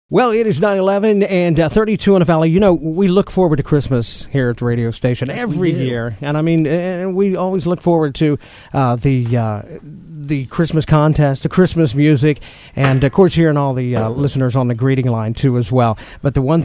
Well, it is 9/11 and 32 in the Valley. You know, we look forward to Christmas here at the radio station every year. And I mean, and we always look forward to the Christmas contest, the Christmas music, and of course hearing all the listeners on the greeting line too as well. But the one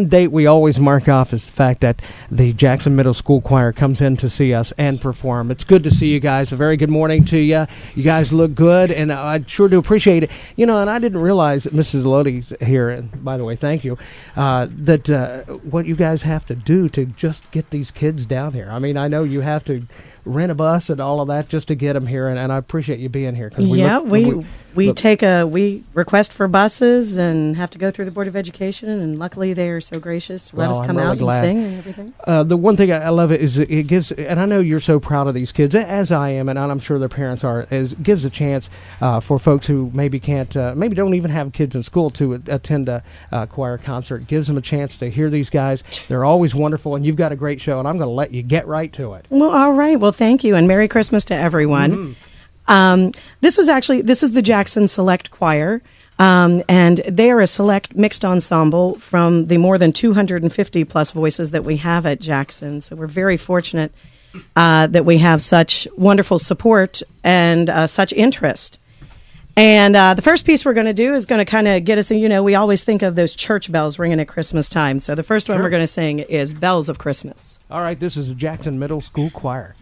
date we always mark off is the fact that the Jackson Middle School Choir comes in to see us and perform. It's good to see you guys. A very good morning to you. You guys look good, and I sure do appreciate it. You know, and I didn't realize that Mrs. Lodi's here, and by the way, thank you, that what you guys have to do to just get these kids down here. I mean, I know you have to rent a bus and all of that just to get them here, and I appreciate you being here. We request for buses and have to go through the Board of Education, and luckily they are so gracious to let us come out and sing and everything. The one thing I love is it gives, and I know you're so proud of these kids, as I am, and I'm sure their parents are, is gives a chance for folks who maybe can't, maybe don't even have kids in school to attend a choir concert. Gives them a chance to hear these guys. They're always wonderful, and you've got a great show, and I'm going to let you get right to it. Well, all right. Well, thank you, and Merry Christmas to everyone. Mm-hmm. This is the Jackson Select Choir, and they are a select mixed ensemble from the more than 250 plus voices that we have at Jackson. So we're very fortunate that we have such wonderful support and such interest. And the first piece we're going to do is going to kind of get us in, you know, we always think of those church bells ringing at Christmas time. So the first one we're going to sing is Bells of Christmas. All right, this is the Jackson Middle School Choir.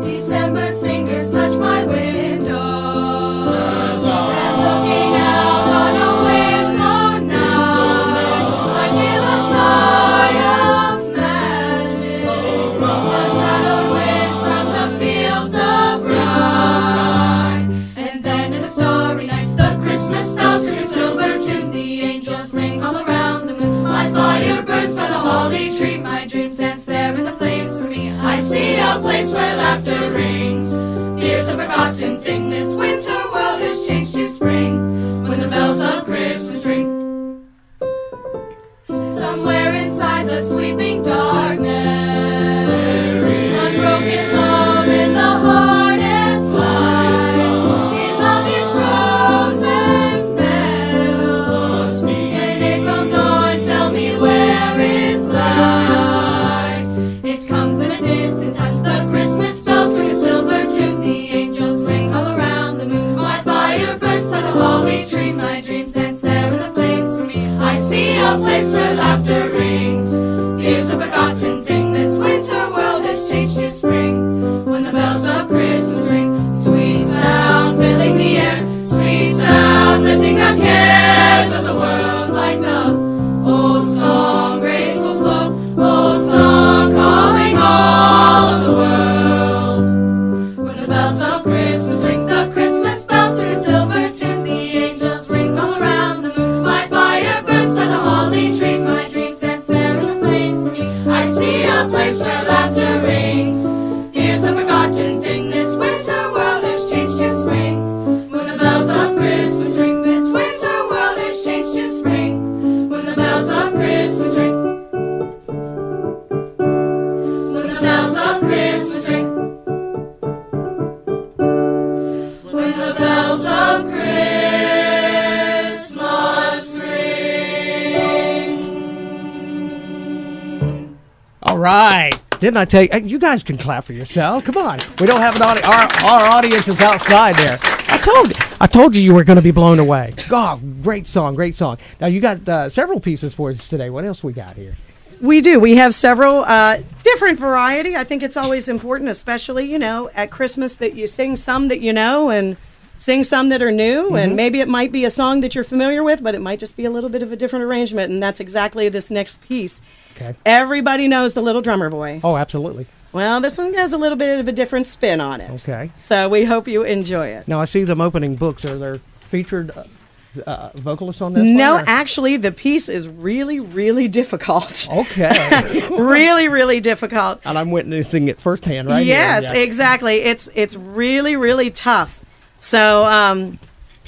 December's fingers touch my window, and looking out on a wind-blown night, I feel a sigh of magic, and shadowed winds from the fields of rye. And then in a starry night, the Christmas bells ring a silver tune, the angels ring all around the moon. My fire burns by the holly tree, my dream stands there in the flames for me. I see a place where laughter rings, fear's a forgotten thing. This winter world has changed to spring when the bells of Christmas ring. Somewhere inside the sweeping darkness, unbroken love in the hardest light. In all these frozen meadows, and it grows on, tell me where is light. It comes in a distant time, the Christmas bells ring a silver tune, the angels ring all around the moon. My fire burns by the holly tree, my dream stands there in the flames for me. I see a place where laughter rings, fear's a forgotten thing. This winter world has changed to spring when the bells of Christmas ring. Sweet sound filling the air, sweet sound lifting the cares of the world, like the old song graceful flow, old song calling all of the world. When the bells of Christmas ring, the Christmas bells ring a silver tune, the angels ring all around the moon. My fire burns by the holly tree, my dream stands there in the flames for me. I see a place where laughter rings, fear's a forgotten thing. This winter world has changed to spring when the bells of Christmas ring. This winter world has changed to spring when the bells of Christmas ring. When the bells of Christmas ring. When the bells of Christmas ring. All right. Didn't I tell you? You guys can clap for yourself. Come on. We don't have an audience. Our audience is outside there. I told you were going to be blown away. God, great song, great song. Now, you got several pieces for us today. What else we got here? We do. We have several different variety. I think it's always important, especially, you know, at Christmas, that you sing some that you know and sing some that are new. And maybe it might be a song that you're familiar with, but it might just be a little bit of a different arrangement. And that's exactly this next piece. Okay. Everybody knows the Little Drummer Boy. Oh, absolutely. Well, this one has a little bit of a different spin on it. Okay. So we hope you enjoy it. Now, I see them opening books. Are there featured vocalists on this No, one? actually, the piece is really, really difficult. Okay. Really, really difficult. And I'm witnessing it firsthand right yes, here. Yes, exactly. It's really, really tough. So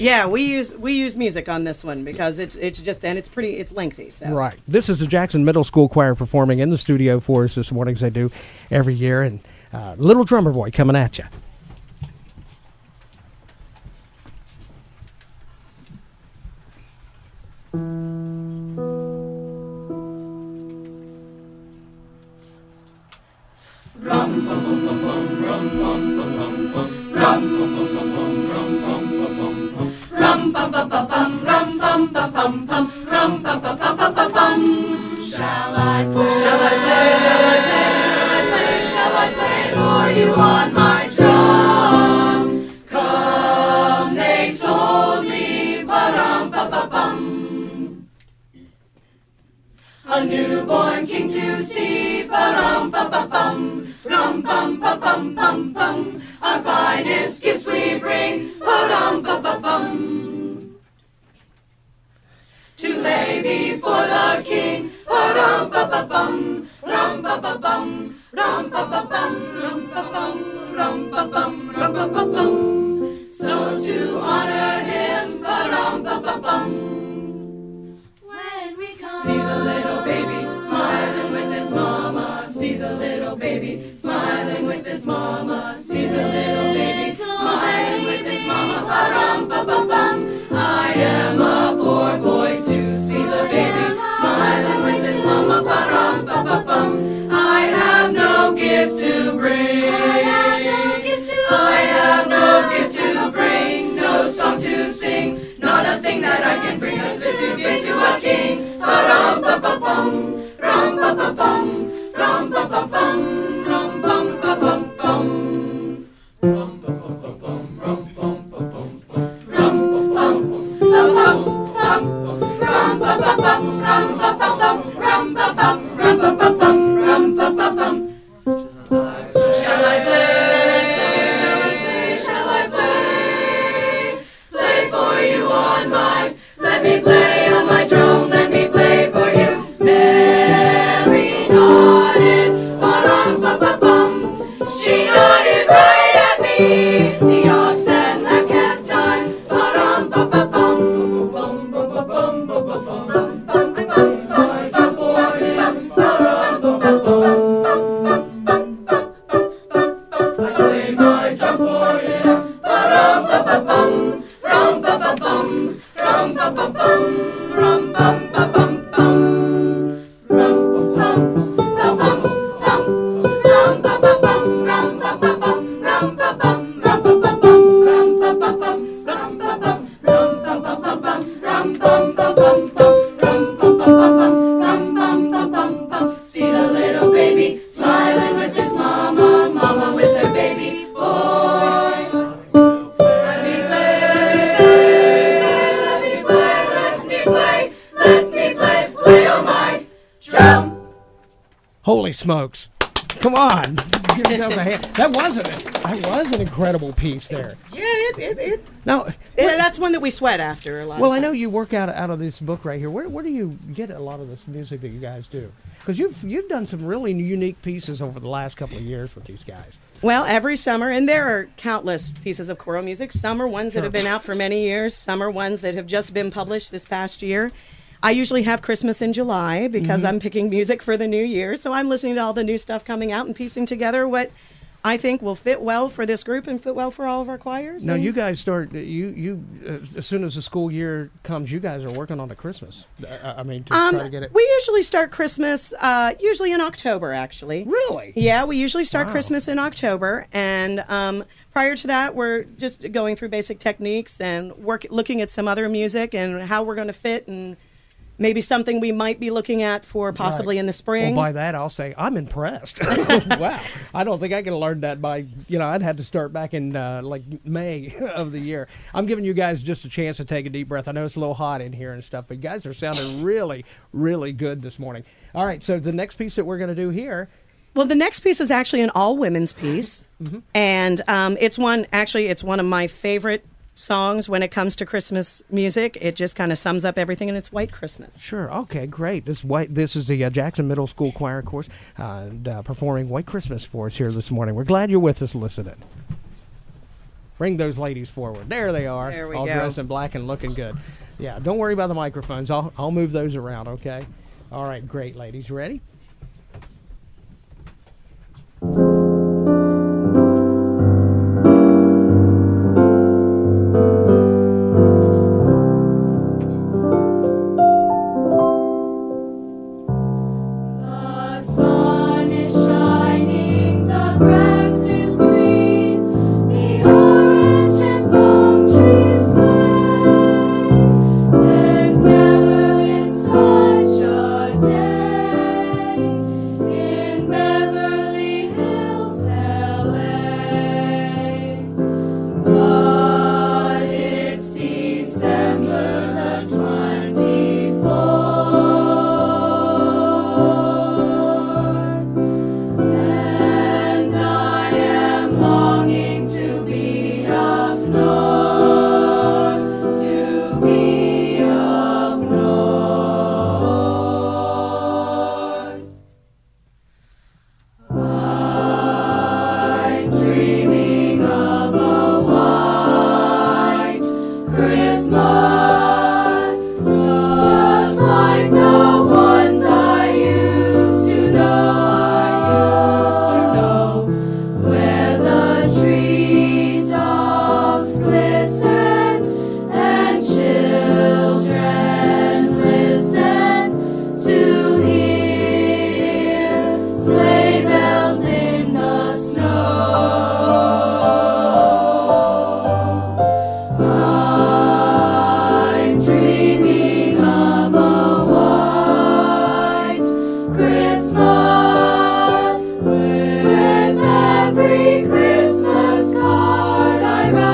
Yeah, we use music on this one because it's lengthy. So. Right. This is the Jackson Middle School Choir performing in the studio for us this morning, as they do every year. And Little Drummer Boy coming at you. Shall I play? Shall I play? Shall I play? Shall I play? Shall I play for you on my drum? Come, they told me, pa-rum-pa-pa-bum. A newborn king to see, pa-rum-pa-pa-bum, rum-pum-pa-pum-pum-pum. Our finest gifts we bring, pa-rum-pa-pa-bum. To lay before the king, pa-rum-pa-pa-bum, rum-pa-pa-bum, rum-pa-pa-bum, rum-pa-bum, rum-pa-bum, rum-pa-pa-bum. So to honor him, pa-rum-pa-pa-bum. When we come, see the little baby smiling with his mama. See the little baby smiling with his mama. See the little baby smiling with his mama. Pa-rum-pa-pa-bum. I am a poor boy to see the baby smiling with his mama. Pa-rum-pa-pa-bum. I have no gift to bring. I have no gift to bring. No song to sing. Not a thing that I can bring that's fit to give to a king. Pa-rum-pa-pa-bum. Rum-pa-pa-bum. Rum-pa-pa-bum. Rum-pum-pa-pum-pum. Rum-pa-pa-pa-bum. Rum-pum-pa-pum. Shall I play? Shall I play? Shall I play? Play for you on my. Let me play on my drum. Let me play for you. Mary nodded, ba-rum-ba-ba-bum. She nodded right at me. The ox and that kept time. Ba-rum-ba-ba-bum. See the little baby smiling with his mama, mama with her baby boy. Let me play, let me play, let me play, let me play, play on my drum. Holy smokes. Come on. Give yourself a hand. That was an incredible piece there. Yeah, it. Now, That's one that we sweat after a lot. well, of I know times. you work out of this book right here. Where do you get a lot of this music that you guys do? Because you've done some really unique pieces over the last couple of years with these guys. Well, every summer, and there are countless pieces of choral music. Some are ones that have been out for many years. Some are ones that have just been published this past year. I usually have Christmas in July because I'm picking music for the new year. So I'm listening to all the new stuff coming out and piecing together what I think will fit well for this group and fit well for all of our choirs. Now, And- you guys start, as soon as the school year comes, you guys are working on the Christmas. I mean, to try to get it. We usually start Christmas usually in October, actually. Really? Yeah, we usually start Wow. Christmas in October, and prior to that, we're just going through basic techniques and looking at some other music and how we're going to fit, and maybe something we might be looking at for possibly Right. in the spring. Well, by that, I'll say I'm impressed. Wow. I don't think I could have learned that by, I'd had to start back in like May of the year. I'm giving you guys just a chance to take a deep breath. I know it's a little hot in here and stuff, but you guys are sounding really, really good this morning. All right, so the next piece that we're going to do here. Well, the next piece is actually an all-women's piece, and it's one of my favorite songs when it comes to Christmas music. It just kind of sums up everything, and it's White Christmas. Sure. Okay, great. This is the Jackson Middle School Choir, of course, performing White Christmas for us here this morning. We're glad you're with us listening. Bring those ladies forward. There they are. There we all go. dressed in black and looking good. Yeah, don't worry about the microphones. I'll move those around, okay? All right, great, ladies. Ready? The sun is shining, the grass is green, the orange and palm trees sway. There's never been such a day in Beverly Hills, LA. But it's December the 24th, and I am longing to be up north, to be up north. I'm dreaming of a white Christmas, just like the ones I used to know, where the treetops glisten and children listen to hear sleigh bells in the snow. I'm dreaming of a white Christmas, with every Christmas card I write.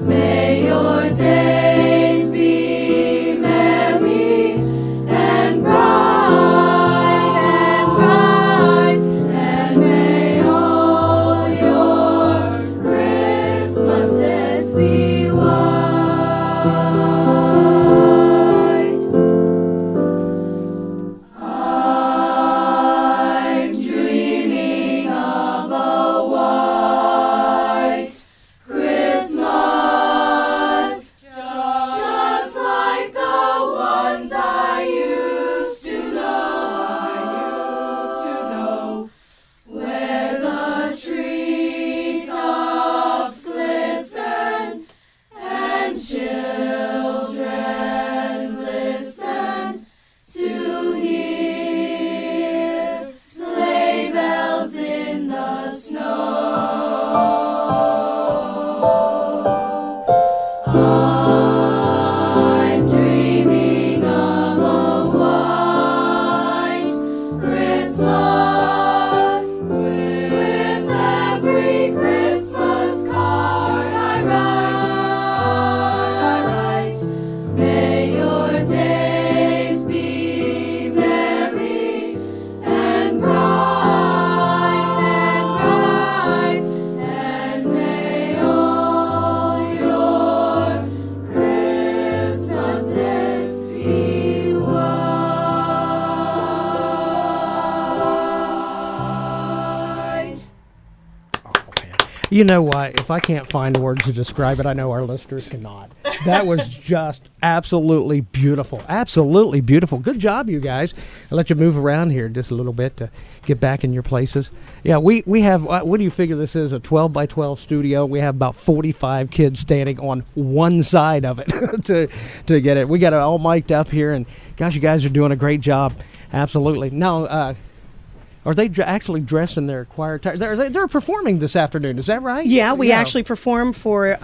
May your days be merry and bright, and may all your Christmases be white. I'm dreaming of a white Christmas, just like the ones I used to know, where the treetops glisten and children listen to hear sleigh bells in the snow. I'm dreaming of a white Christmas, with every Christmas card I write. May your days be merry and bright, and may all your Christmases be white. You know what? If I can't find words to describe it, I know our listeners cannot. That was just absolutely beautiful. Absolutely beautiful. Good job, you guys. I'll let you move around here just a little bit to get back in your places. Yeah, we have, what do you figure this is, a 12 by 12 studio? We have about 45 kids standing on one side of it to get it. We got it all mic'd up here, and gosh, you guys are doing a great job. Absolutely. Now, are they actually dressed in their choir attire? They're performing this afternoon. Is that right? Yeah, we actually perform for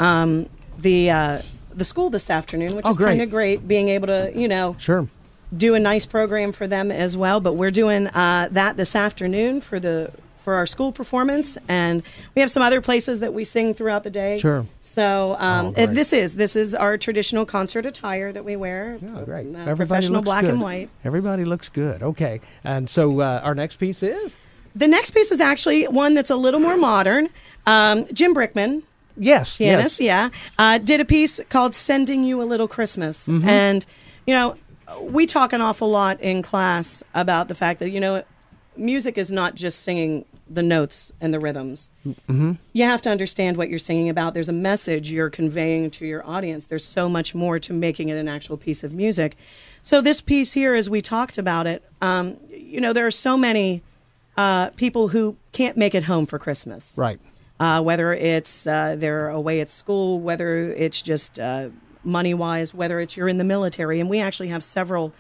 the school this afternoon, which is great. kind of great, being able to, Sure. do a nice program for them as well. But we're doing that this afternoon for our school performance, and we have some other places that we sing throughout the day. Sure. So great. this is our traditional concert attire that we wear. Oh, great. Professional looks black good. and white. Everybody looks good. Okay. And so our next piece is? The next piece is actually one that's a little more modern. Jim Brickman, Yes. pianist, Yes. did a piece called "Sending You a Little Christmas," and we talk an awful lot in class about the fact that music is not just singing the notes and the rhythms. Mm-hmm. You have to understand what you're singing about. There's a message you're conveying to your audience. There's so much more to making it an actual piece of music. So this piece here, as we talked about it, there are so many people who can't make it home for Christmas. Right. Whether it's they're away at school, whether it's just money-wise, whether it's you're in the military. And we actually have several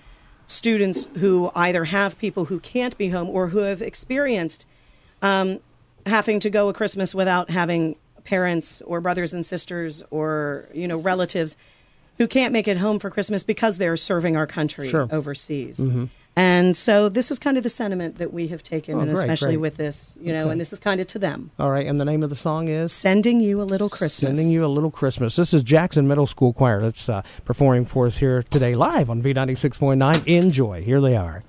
students who either have people who can't be home or who have experienced having to go a Christmas without having parents or brothers and sisters or, relatives who can't make it home for Christmas because they're serving our country overseas. Mm-hmm. And so this is kind of the sentiment that we have taken, and especially with this, and this is kind of to them. All right, and the name of the song is? Sending You a Little Christmas. Sending You a Little Christmas. This is Jackson Middle School Choir that's performing for us here today live on V96.9. Enjoy. Here they are.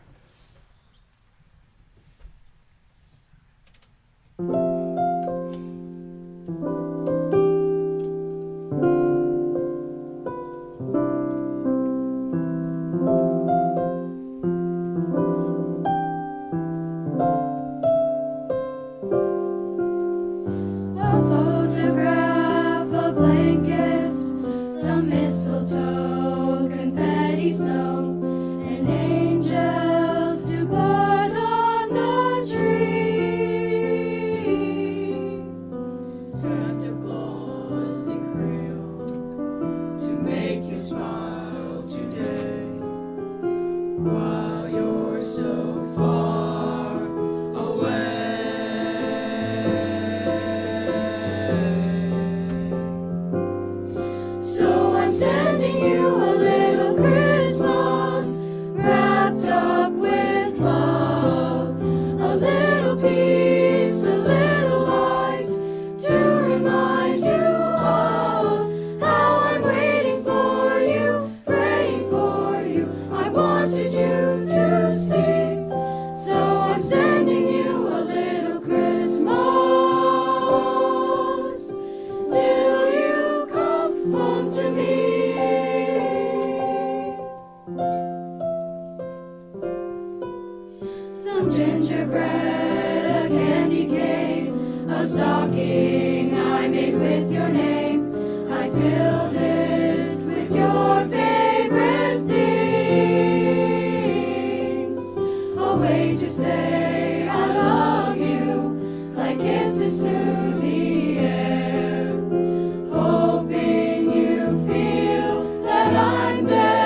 Some mistletoe, confetti snow, an angel to put on the tree. Santa Claus the crayon to make you smile today, while you're so far away. So I'm sending you a little Christmas wrapped up with love, a little peace, a little light to remind you of how I'm waiting for you, praying for you. I wanted you to see, so I'm sending you a little Christmas till you come home to me. Some gingerbread, a candy cane, a stocking I made with your name. I filled it with your favorite things, a way to say I love you, like kisses through the air, hoping you feel that I'm there.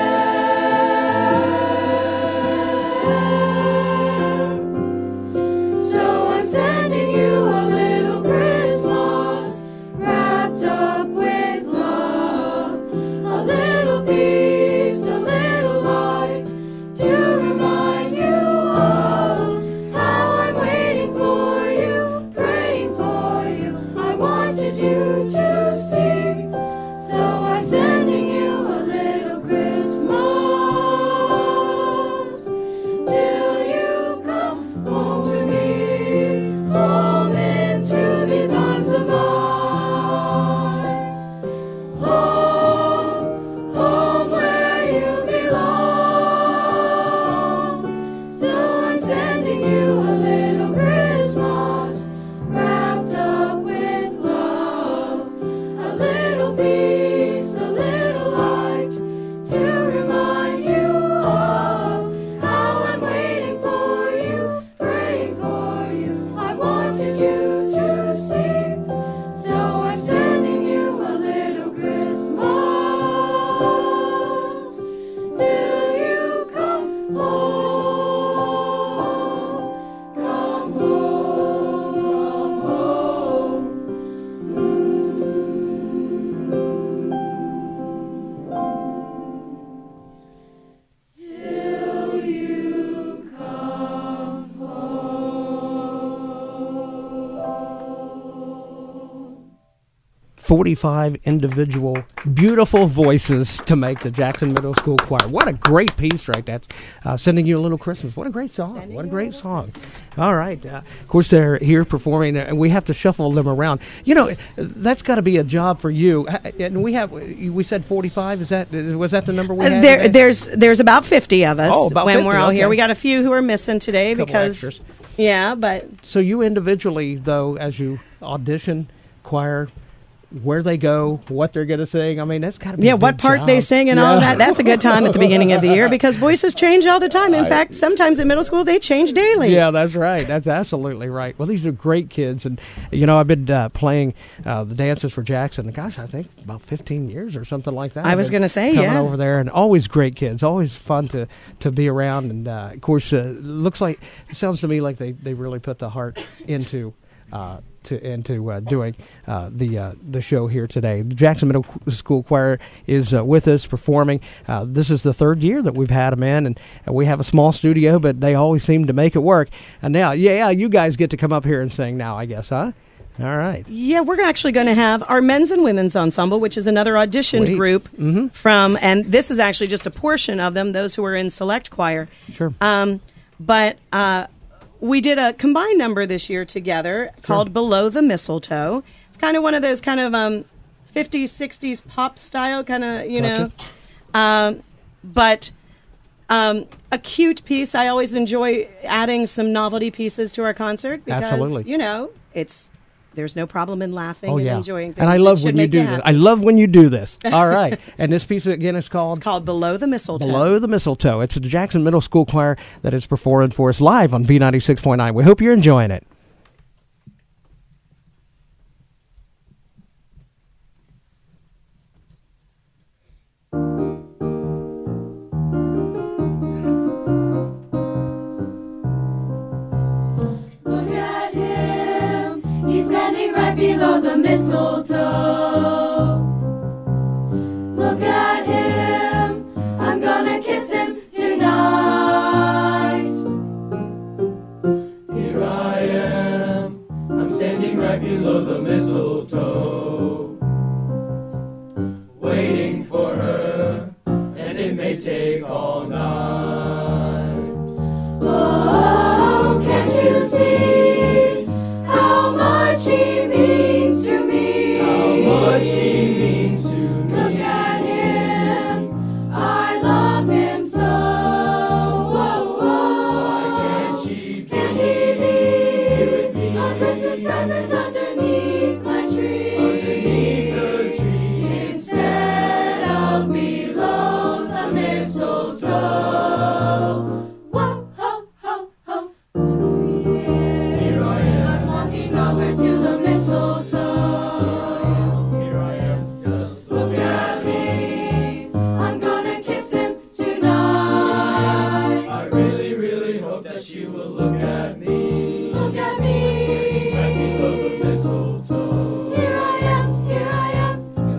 So I'm sending you a little Christmas wrapped up with love, a little peace, a little light to remind you of how I'm waiting for you, praying for you. I wanted you to see, so I'm sending you a little Christmas till you come home to me, home into these arms of mine, home where you belong. So I'm sending you a little Christmas wrapped up with love, a little peace, a little light to remind you of how I'm waiting for you, praying for you. I wanted you to see, so I'm sending you a little Christmas till you come home, come home. Till you come home. 45 individual beautiful voices to make the Jackson Middle School Choir. What a great piece, right? That's Sending You a Little Christmas. What a great song. What a great song. All right. Of course, they're here performing, and we have to shuffle them around. That's got to be a job for you. And we said 45. Was that the number we had today? There's about 50 of us About when 50, we're all here. okay. We got a few who are missing today Couple because extras. Yeah, but So you individually, though, as you audition, choir, where they go, what they're going to sing. I mean, that's got to be a what big part they job. sing and all that. That's a good time at the beginning of the year because voices change all the time. In fact, sometimes in middle school, they change daily. Yeah, that's right. That's absolutely right. Well, these are great kids. And, I've been playing the dances for Jackson, gosh, I think about 15 years or something like that. I was going to say, coming yeah. over there, and always great kids, always fun to be around. And, of course, it sounds to me like they really put the heart into doing the show here today. The Jackson Middle School Choir is with us performing. This is the third year that we've had them in, and we have a small studio, but they always seem to make it work. And now, you guys get to come up here and sing now, I guess, huh? All right. Yeah, we're actually going to have our men's and women's ensemble, which is another auditioned group from, and this is actually just a portion of them, those who are in select choir. Sure. We did a combined number this year together called Below the Mistletoe. It's kind of one of those kind of 50s, 60s pop style kind of, but a cute piece. I always enjoy adding some novelty pieces to our concert because, absolutely. There's no problem in laughing and enjoying things. And I love when you do this. I love when you do this. All right. And this piece, again, is called? It's called Below the Mistletoe. Below the Mistletoe. It's the Jackson Middle School Choir that is performing for us live on V96.9. We hope you're enjoying it. Look at him, he's standing right below the mistletoe. Look at him, I'm gonna kiss him tonight. Here I am, I'm standing right below the mistletoe, waiting for her, and it may take all night. Oh, can't you see how much he means to me? How much he means to me. Look at him, I love him so. Whoa, Why whoa. can't he be a Christmas present underneath my tree? underneath the tree? Instead of below the mistletoe. Whoa, ho, ho, ho. Here I am. I'm walking over to the mistletoe. Here I am, just Look at me, I'm gonna kiss him tonight. I really, really hope that she will look at me. Look at Right below the me. mistletoe. Here I am.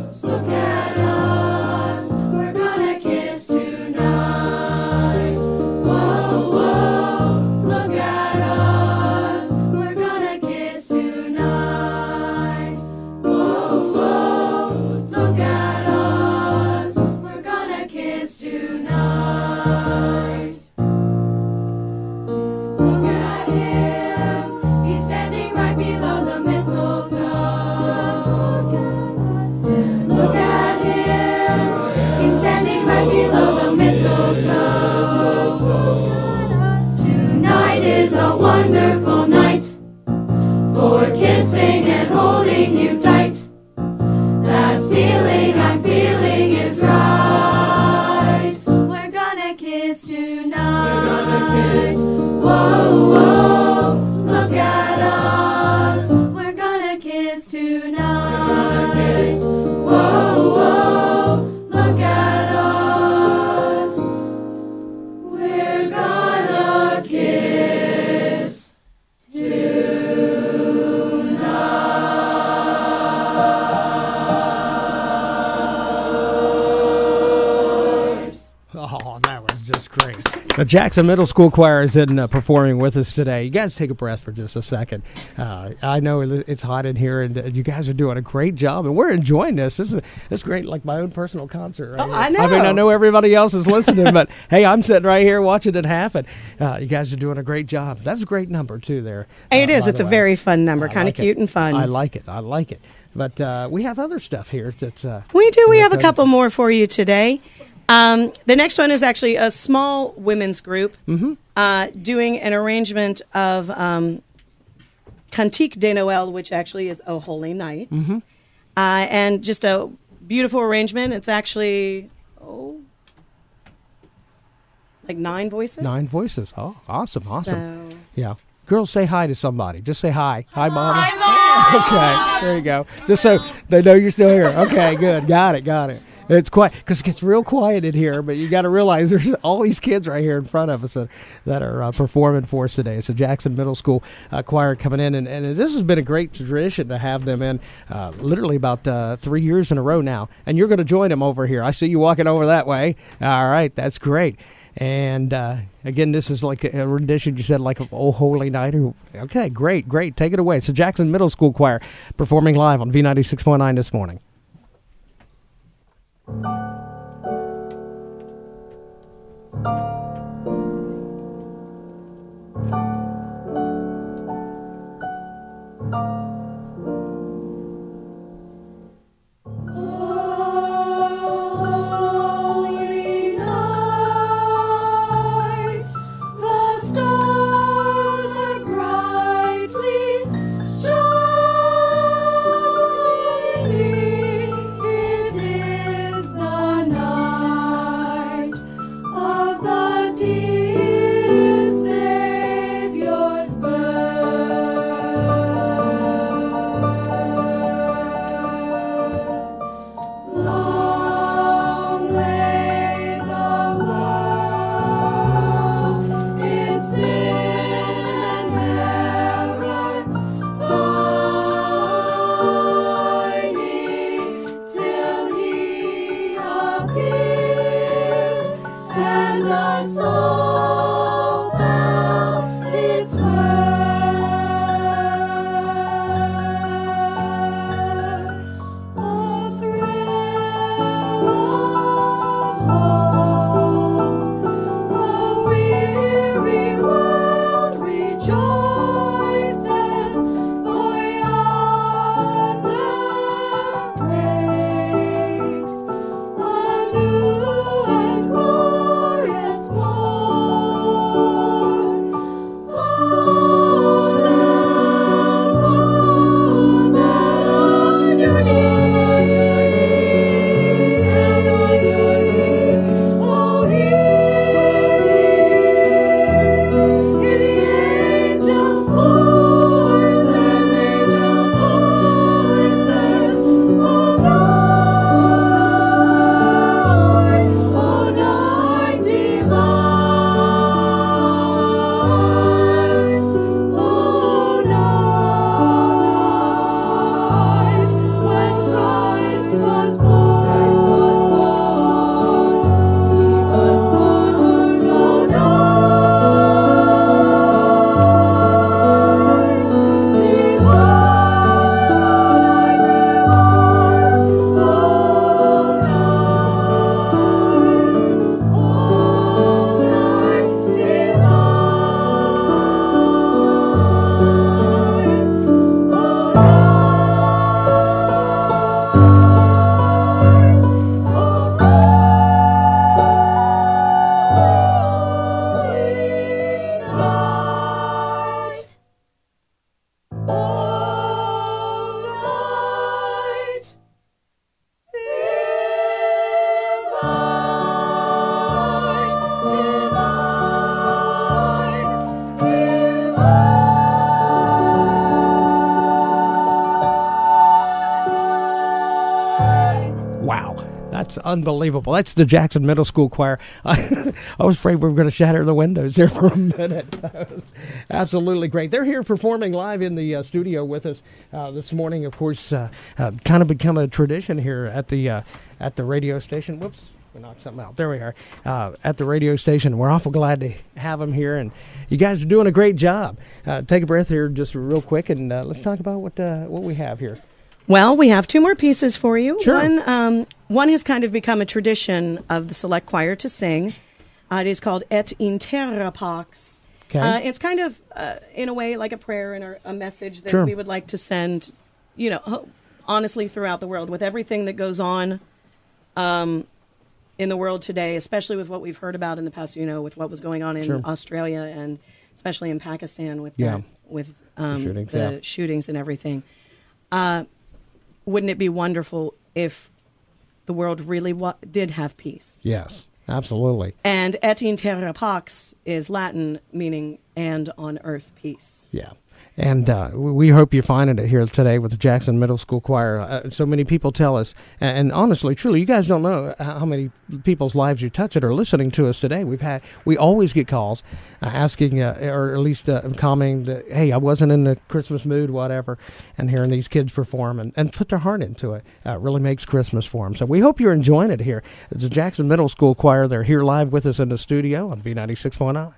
Just Look at us, we're gonna kiss tonight. Whoa, whoa, look at us, we're gonna kiss tonight. Whoa, whoa, look at us, we're gonna kiss tonight. Look at him, he's standing right below the mistletoe. Look at him, he's standing right below the mistletoe. Tonight is a wonderful night for kissing and holding you tight. That feeling I'm feeling is right. We're gonna kiss tonight. We're gonna kiss. Whoa, whoa, look at us. We're gonna kiss tonight. kiss. Whoa, whoa, look at us. We're gonna kiss tonight. Oh, that was just great. The Jackson Middle School Choir is in performing with us today. You guys take a breath for just a second. I know it's hot in here, and you guys are doing a great job, and we're enjoying this. This is great, like my own personal concert. Right Oh, here. I know. I mean, I know everybody else is listening, but hey, I'm sitting right here watching it happen. You guys are doing a great job. That's a great number too. There, It is. by It's the a way. very fun number, I kind of like it. cute and fun. I like it. I like it. But we have other stuff here that's. We do. We have a Okay. couple more for you today. The next one is actually a small women's group doing an arrangement of Cantique de Noël, which actually is O Holy Night. And just a beautiful arrangement. It's actually, like 9 voices. 9 voices. Oh, awesome. So, Yeah. Girls, say hi to somebody. Just say hi. Hi, Mom. Hi, Mom! Okay, there you go. Just so they know you're still here. Okay, good. Got it. It's quiet because it gets real quiet in here, but you got to realize there's all these kids right here in front of us that are performing for us today. So Jackson Middle School choir coming in, and this has been a great tradition to have them in literally about 3 years in a row now. And you're going to join them over here. I see you walking over that way. All right, that's great. And again, this is like a rendition, you said, like Oh Holy Night. Okay, great. Take it away. So Jackson Middle School Choir performing live on V96.9 this morning. That's unbelievable. That's the Jackson Middle School Choir. I was afraid we were going to shatter the windows there for a minute. That was absolutely great. They're here performing live in the studio with us this morning. Of course, kind of become a tradition here at the radio station. Whoops. We knocked something out. There we are. At the radio station. We're awful glad to have them here, and you guys are doing a great job. Take a breath here just real quick, and let's talk about what we have here. Well, we have two more pieces for you. Sure. One has kind of become a tradition of the select choir to sing. It is called Et in Terra Pax. Okay. It's kind of, in a way, like a prayer and a message that Sure. we would like to send, honestly throughout the world with everything that goes on in the world today, especially with what we've heard about in the past, with what was going on in Australia and especially in Pakistan with the shootings and everything. Wouldn't it be wonderful if the world really did have peace? Yes, absolutely. And et in terra pax is Latin, meaning "and on earth peace." Yeah. And we hope you're finding it here today with the Jackson Middle School Choir. So many people tell us, and honestly, truly, you guys don't know how many people's lives you touch it or listening to us today. We always get calls asking, or at least commenting that, hey, I wasn't in the Christmas mood, whatever, and hearing these kids perform and put their heart into it really makes Christmas for them. So we hope you're enjoying it here. It's the Jackson Middle School Choir. They're here live with us in the studio on V96.9.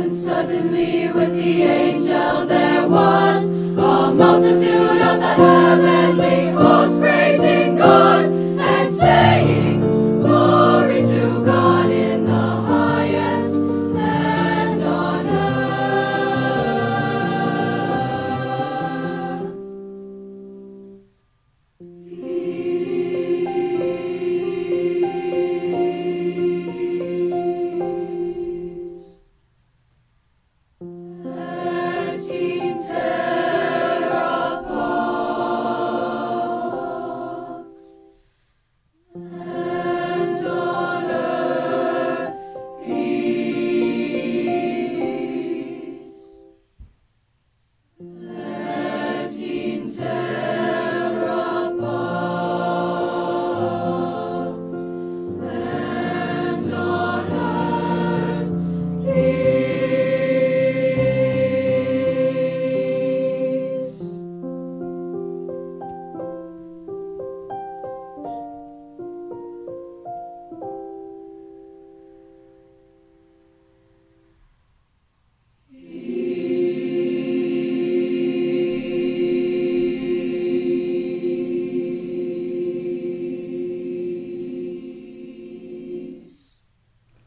Suddenly with the angel there was a multitude of the heavenly hosts praising God and saying, Glory to God in the highest and on earth.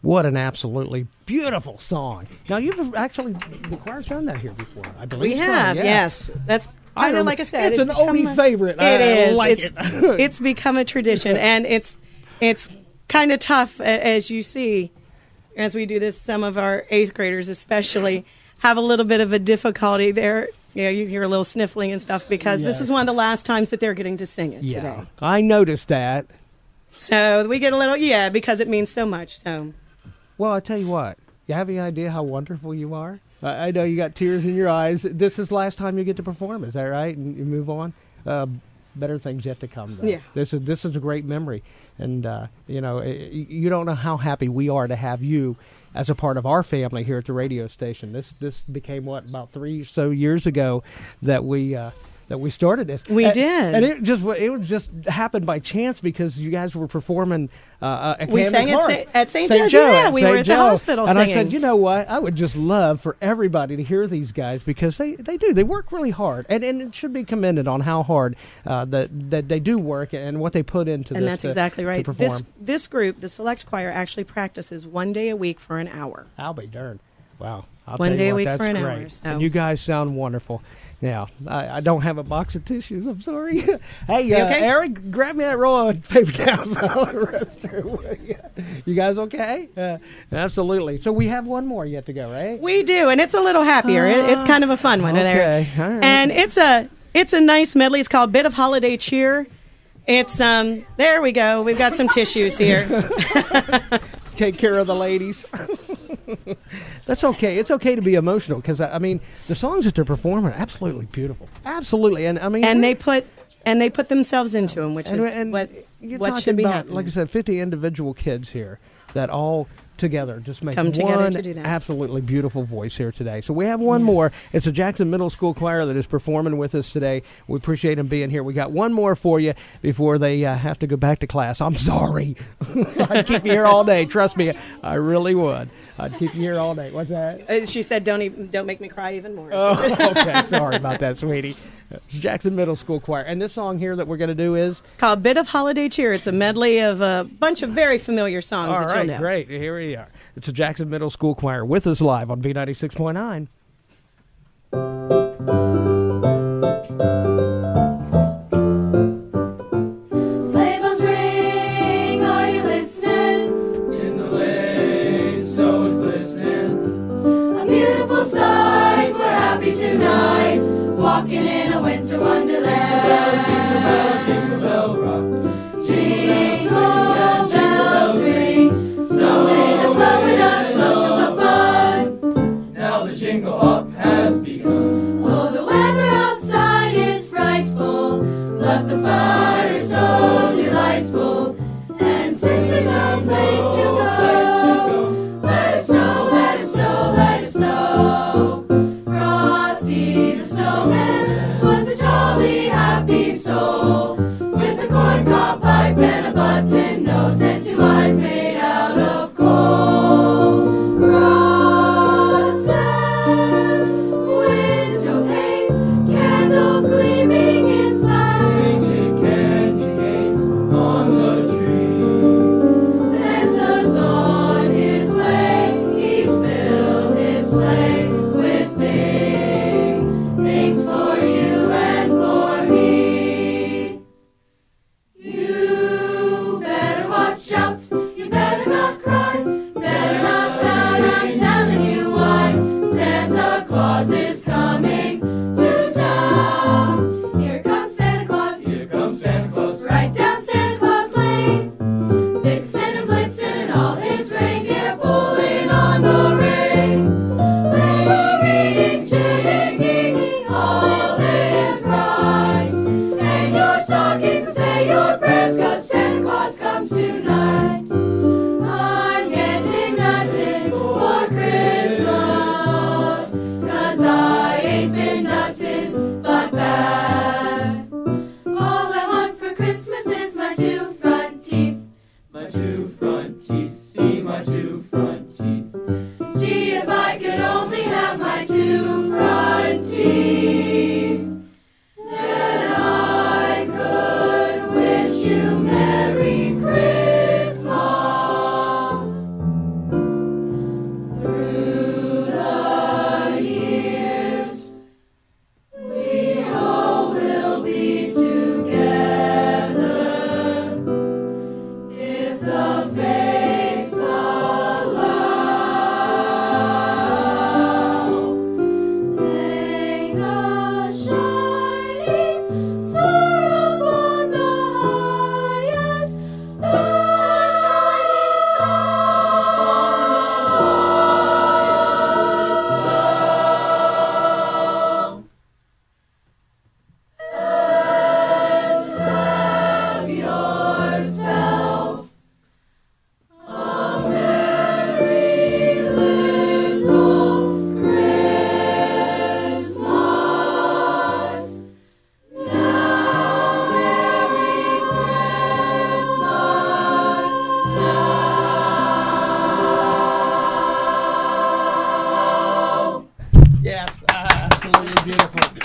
What an absolutely beautiful song. Now, you've actually, the choir's done that here before, I believe. We have, yeah. Yes. That's kind of like I said. It's an oldie favorite. It is. I like it. It's become a tradition, and it's kind of tough, as you see, as we do this. Some of our 8th graders especially have a little bit of a difficulty there. You hear a little sniffling and stuff because this is one of the last times that they're getting to sing it today. I noticed that. So we get a little, because it means so much, so... Well, I tell you what, you have any idea how wonderful you are? I know you got tears in your eyes. This is the last time you get to perform, is that right? And you move on. better things yet to come. Though. Yeah. This is a great memory, and you don't know how happy we are to have you as a part of our family here at the radio station. This became about 3 or so years ago that we started this. We did, and it just happened by chance because you guys were performing. We sang at St. Joe's. Joe, Yeah, we were at the hospital and singing. I said, you know what? I would just love for everybody to hear these guys because they work really hard, and it should be commended on how hard that they do work and what they put into this. And that's exactly right. To perform. This group, the Select Choir, actually practices 1 day a week for an hour. I'll be darned. Wow. I'll One tell day you a what, week that's for an great. hour. So. And you guys sound wonderful. Now, I don't have a box of tissues. I'm sorry. Hey, okay? Eric, grab me that roll of paper towels. I'll the rest of you guys okay? Absolutely. So we have one more yet to go, right? We do, and it's a little happier. It's kind of a fun one. Okay. All right. And it's a nice medley. It's called Bit of Holiday Cheer. It's there we go. We've got some tissues here. Take care of the ladies. That's okay. It's okay to be emotional because the songs that they're performing are absolutely beautiful. Absolutely, and they put themselves into them, which is what should be about, happening. like I said, 50 individual kids here that all together just make Come together one to do that. absolutely beautiful voice here today. So we have one more. It's a Jackson Middle School choir that is performing with us today. We appreciate them being here. We got one more for you before they have to go back to class. I'm sorry. I'd keep you here all day. Trust me, I really would. I'd keep you here all day. What's that? She said, "Don't make me cry even more." Oh, okay. Sorry about that, sweetie. It's Jackson Middle School Choir. And this song here that we're going to do is? Called Bit of Holiday Cheer. It's a medley of a bunch of very familiar songs All that right, you'll know. Great. Here we are. It's a Jackson Middle School Choir with us live on V96.9. Sleigh bells ring, are you listening? In the lane, snow is glistening. A beautiful sight, we're happy tonight, walking in a winter wonderland. Jingle bell, jingle bell rock. Jingle bells ring, snowing and blowing up bushels of fun. Now the jingle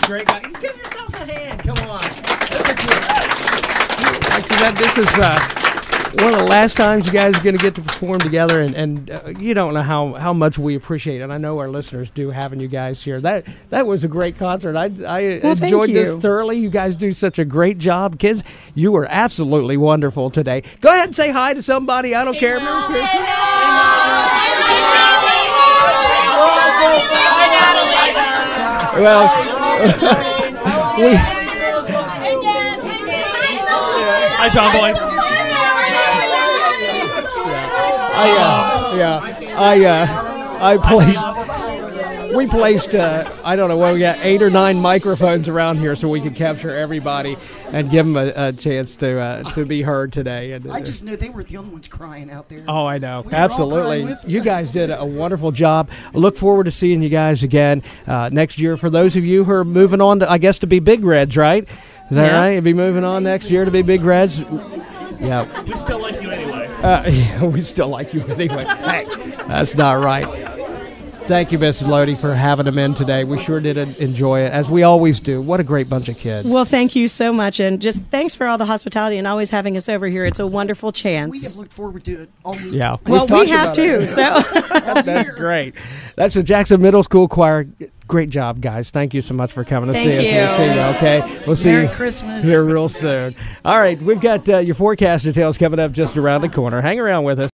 great, guys. Give yourselves a hand. Come on. This is one of the last times you guys are going to get to perform together, and you don't know how much we appreciate it. And I know our listeners do having you guys here. That was a great concert. I enjoyed this thoroughly. You guys do such a great job. Kids, you were absolutely wonderful today. Go ahead and say hi to somebody. I don't care. Merry Christmas. Well, Hi, John Boy. We placed, I don't know what, we got 8 or 9 microphones around here so we could capture everybody and give them a chance to be heard today. And, I just knew they were the only ones crying out there. Oh, I know. We were all Absolutely. crying with You guys did a wonderful job. I look forward to seeing you guys again next year. For those of you who are moving on, to, I guess, to be Big Reds, right? Is that right? You'll be moving on next year to be Big Reds? Yeah. We still like you anyway. Yeah, we still like you anyway. Hey, that's not right. Thank you, Mrs. Lodi, for having them in today. We sure did enjoy it, as we always do. What a great bunch of kids. Well, thank you so much, and just thanks for all the hospitality and always having us over here. It's a wonderful chance. We have looked forward to it all week. Yeah. Well, we have too. So That's great. That's the Jackson Middle School Choir. Great job, guys. Thank you so much for coming to see us. We'll see you, okay? We'll see Merry you Christmas. here real soon. All right, we've got your forecast details coming up just around the corner. Hang around with us.